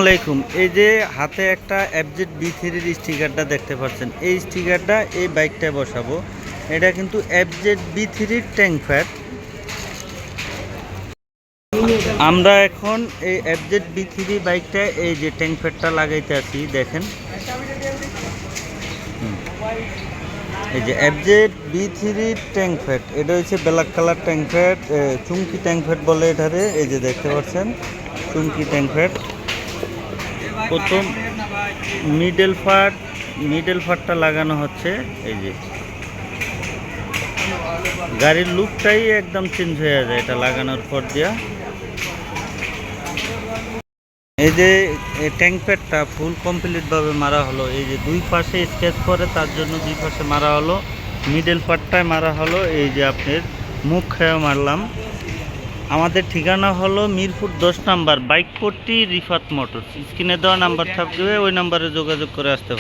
আসসালামাইকুম। এই যে হাতে একটা এফজেড বি3 স্টিকারটা দেখতে পাচ্ছেন, এই স্টিকারটা এই বাইকটায় বসাবো। এটা কিন্তু এফজেড বি3 ট্যাঙ্ক ফ্যাট। আমরা এখন এই এফজেড বি3 বাইকটায় এই যে ট্যাঙ্ক ফ্যাটটা লাগাইতে আছি, দেখেন এই যে এফজেড বি3 ট্যাঙ্ক ফ্যাট। এটা হচ্ছে ব্ল্যাক কালার ট্যাঙ্ক ফ্যাট, চুমকি ট্যাঙ্ক ফ্যাট বলে এটারে। এই যে দেখতে পাচ্ছেন চুমকি ট্যাঙ্ক ফ্যাট। প্রথম মিডল ফারটা লাগানো হচ্ছে। এই যে গাড়ির লুকটাই একদম চেঞ্জ হয়ে যায় এটা লাগানোর পর দিয়া। এই যে ট্যাঙ্ক প্যাডটা ফুল কমপ্লিটভাবে মারা হলো। এই যে দুই পাশে স্কেচ করে, তার জন্য দুই পাশে মারা হলো। মিডল পার্টটায় মারা হলো। এই যে আপনার মুখ খেয়ে মারলাম। আমাদের ঠিকানা হলো মিরপুর 10 নাম্বার, বাইক পট্টি, রিফাত মোটরস। স্ক্রিনে দেওয়া নাম্বার থাকবে, ওই নাম্বারে যোগাযোগ করে আসতে হবে।